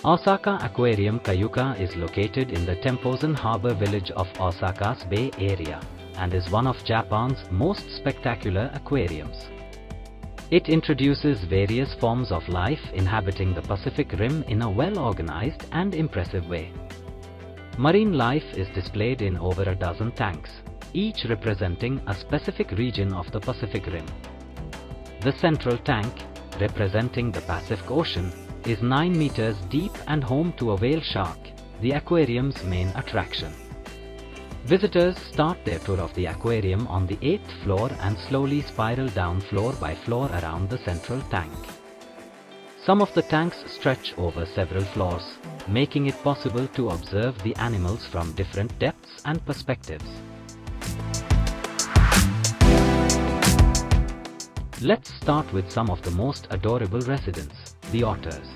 Osaka Aquarium Kaiyukan is located in the Tempozen harbor village of Osaka's Bay Area and is one of Japan's most spectacular aquariums. It introduces various forms of life inhabiting the Pacific Rim in a well-organized and impressive way. Marine life is displayed in over a dozen tanks, each representing a specific region of the Pacific Rim. The central tank, representing the Pacific Ocean, is 9 meters deep and home to a whale shark, the aquarium's main attraction. Visitors start their tour of the aquarium on the 8th floor and slowly spiral down floor by floor around the central tank. Some of the tanks stretch over several floors, making it possible to observe the animals from different depths and perspectives. Let's start with some of the most adorable residents, the otters.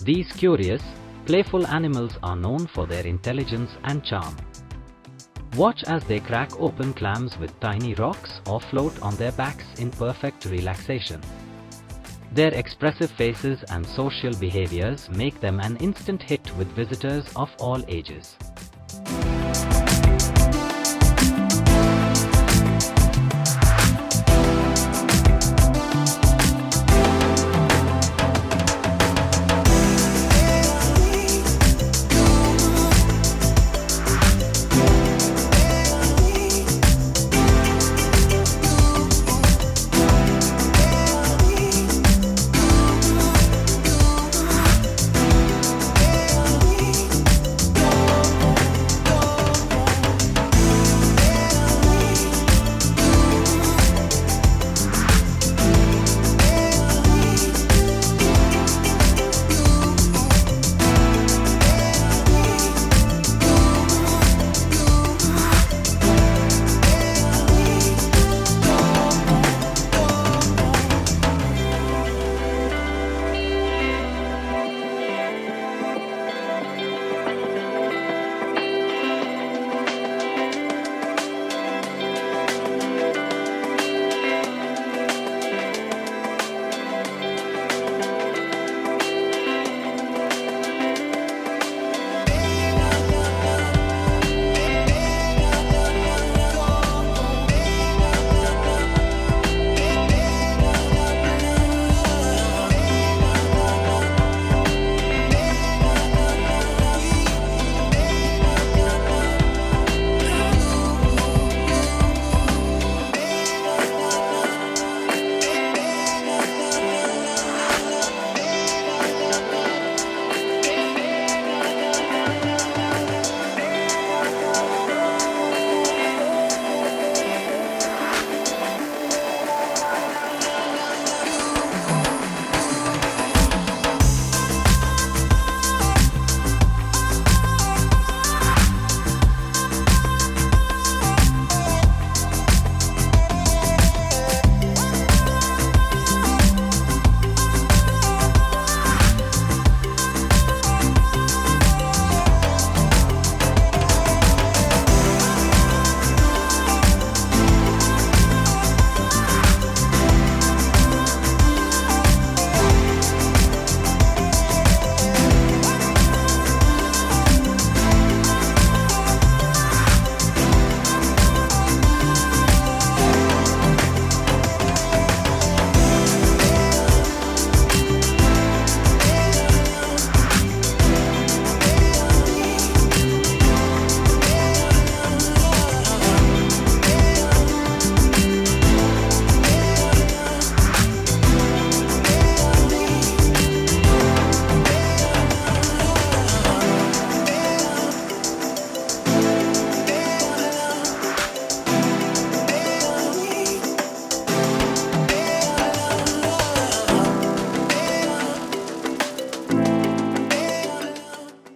These curious, playful animals are known for their intelligence and charm. Watch as they crack open clams with tiny rocks or float on their backs in perfect relaxation. Their expressive faces and social behaviors make them an instant hit with visitors of all ages.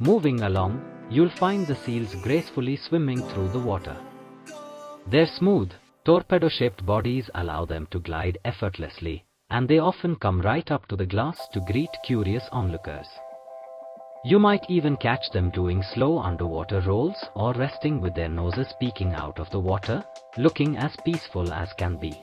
Moving along, you'll find the seals gracefully swimming through the water. Their smooth, torpedo-shaped bodies allow them to glide effortlessly, and they often come right up to the glass to greet curious onlookers. You might even catch them doing slow underwater rolls or resting with their noses peeking out of the water, looking as peaceful as can be.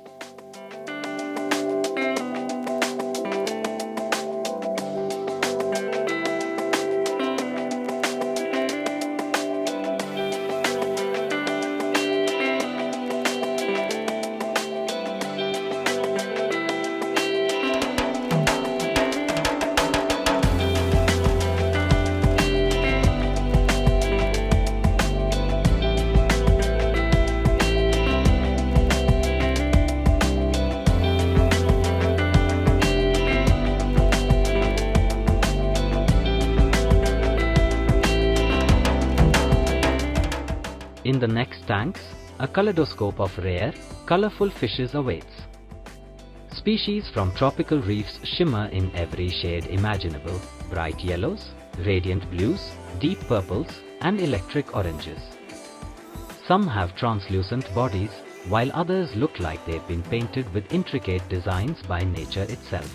In the next tanks, a kaleidoscope of rare, colorful fishes awaits. Species from tropical reefs shimmer in every shade imaginable: bright yellows, radiant blues, deep purples, and electric oranges. Some have translucent bodies, while others look like they've been painted with intricate designs by nature itself.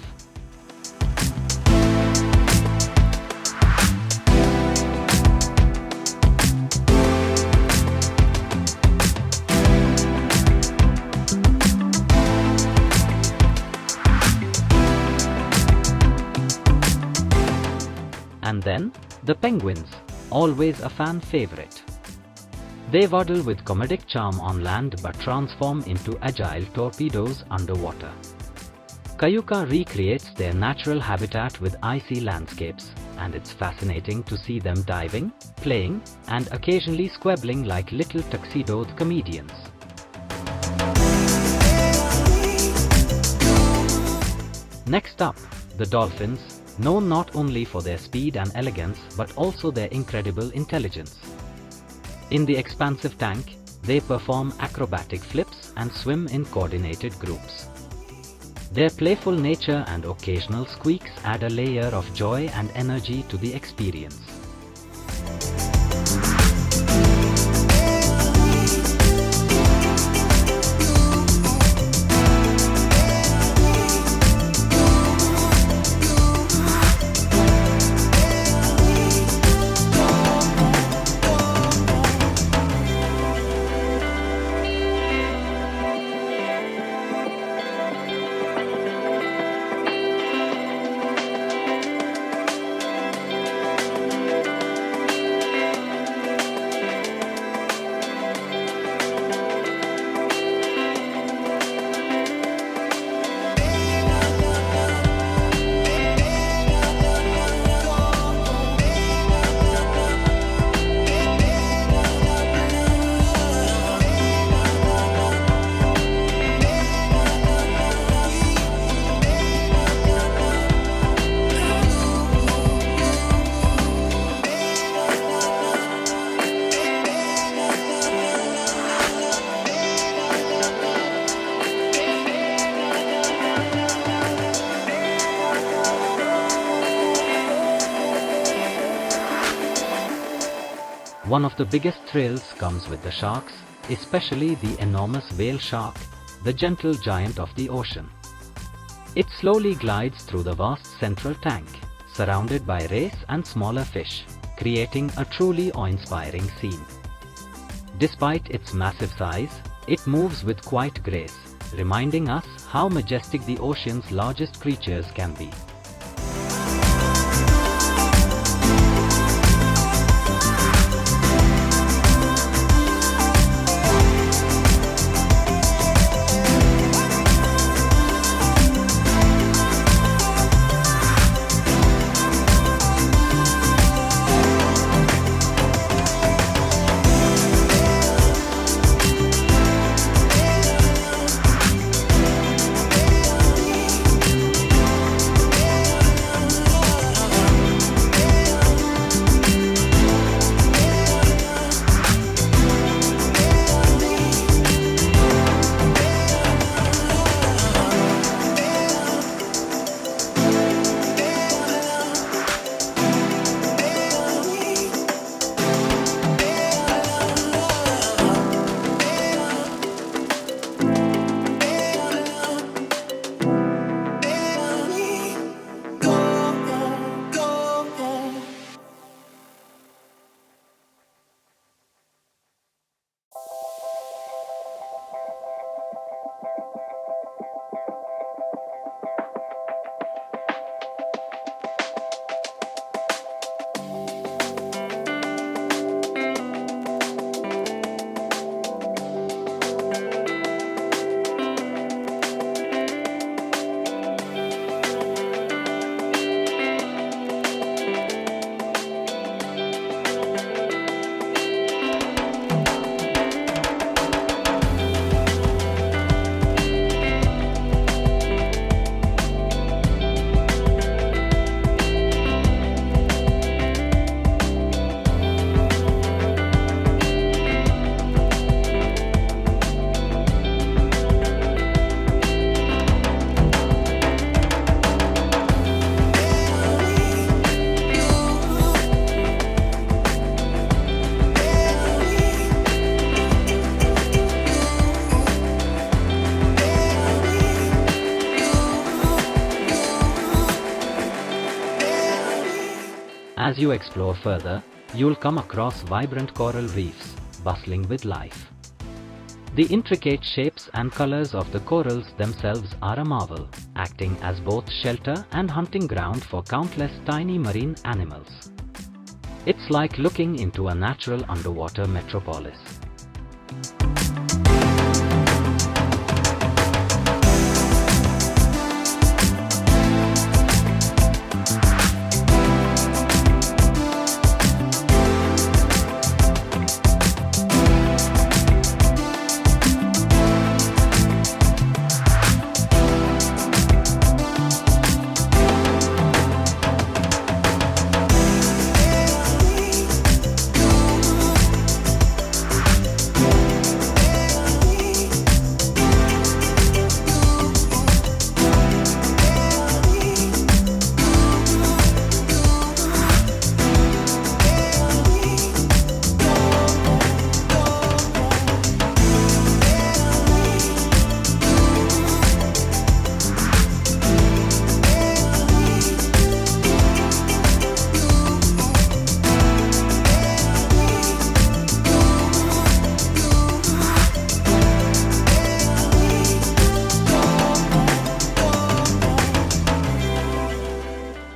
And then, the penguins, always a fan favorite. They waddle with comedic charm on land but transform into agile torpedoes underwater. Kaiyukan recreates their natural habitat with icy landscapes, and it's fascinating to see them diving, playing, and occasionally squabbling like little tuxedoed comedians. Next up, the dolphins, known not only for their speed and elegance but also their incredible intelligence. In the expansive tank, they perform acrobatic flips and swim in coordinated groups. Their playful nature and occasional squeaks add a layer of joy and energy to the experience. One of the biggest thrills comes with the sharks, especially the enormous whale shark, the gentle giant of the ocean. It slowly glides through the vast central tank, surrounded by rays and smaller fish, creating a truly awe-inspiring scene. Despite its massive size, it moves with quiet grace, reminding us how majestic the ocean's largest creatures can be. As you explore further, you'll come across vibrant coral reefs, bustling with life. The intricate shapes and colors of the corals themselves are a marvel, acting as both shelter and hunting ground for countless tiny marine animals. It's like looking into a natural underwater metropolis.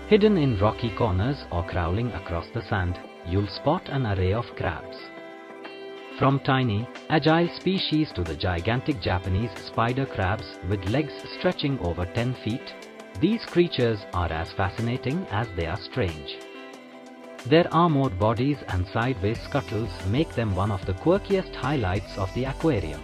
Hidden in rocky corners or crawling across the sand, you'll spot an array of crabs. From tiny, agile species to the gigantic Japanese spider crabs with legs stretching over 10 feet, these creatures are as fascinating as they are strange. Their armored bodies and sideways scuttles make them one of the quirkiest highlights of the aquarium.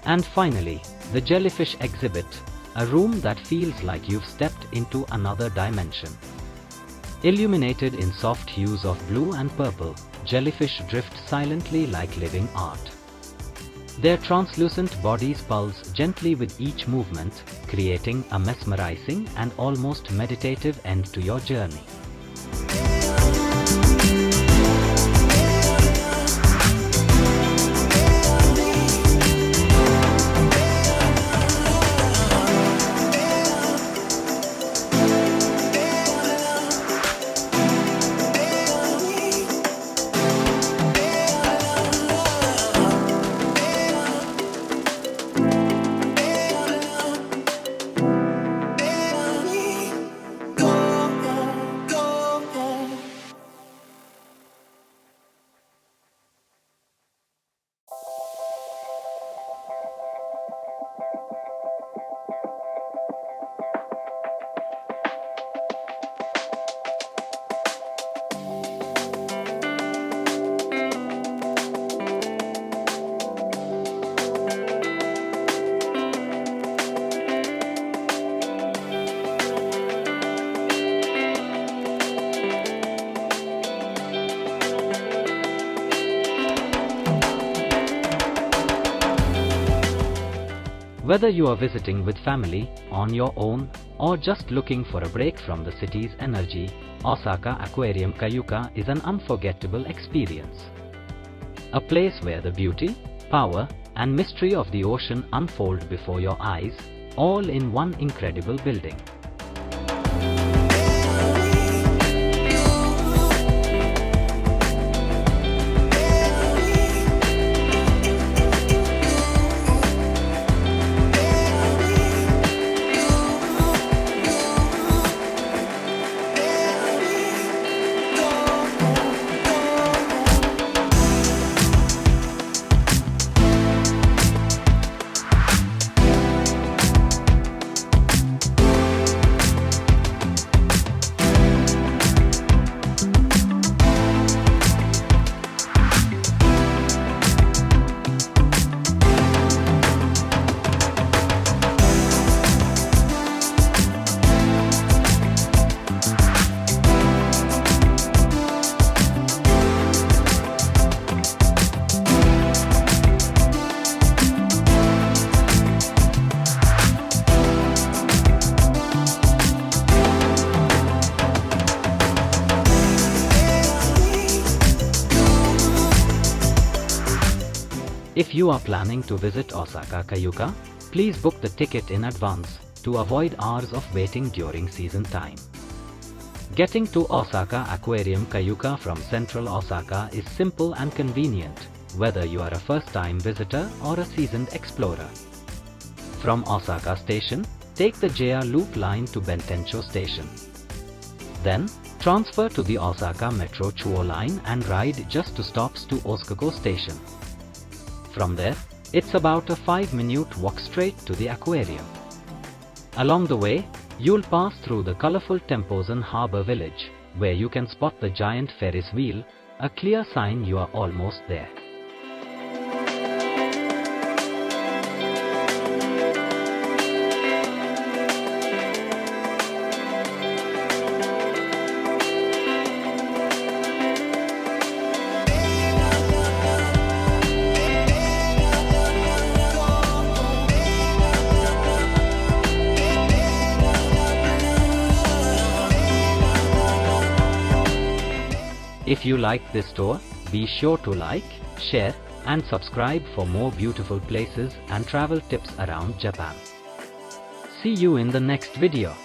And finally, the jellyfish exhibit, a room that feels like you've stepped into another dimension. Illuminated in soft hues of blue and purple, jellyfish drift silently like living art. Their translucent bodies pulse gently with each movement, creating a mesmerizing and almost meditative end to your journey. Whether you are visiting with family, on your own, or just looking for a break from the city's energy, Osaka Aquarium Kaiyukan is an unforgettable experience. A place where the beauty, power, and mystery of the ocean unfold before your eyes, all in one incredible building. If you are planning to visit Osaka Kaiyukan, please book the ticket in advance to avoid hours of waiting during season time. Getting to Osaka Aquarium Kaiyukan from central Osaka is simple and convenient, whether you are a first-time visitor or a seasoned explorer. From Osaka Station, take the JR Loop line to Bentencho Station. Then, transfer to the Osaka Metro Chuo line and ride just 2 stops to Osaka Station. From there, it's about a 5-minute walk straight to the aquarium. Along the way, you'll pass through the colorful Temposan Harbor Village, where you can spot the giant Ferris wheel, a clear sign you are almost there. If you like this tour, be sure to like, share and subscribe for more beautiful places and travel tips around Japan. See you in the next video.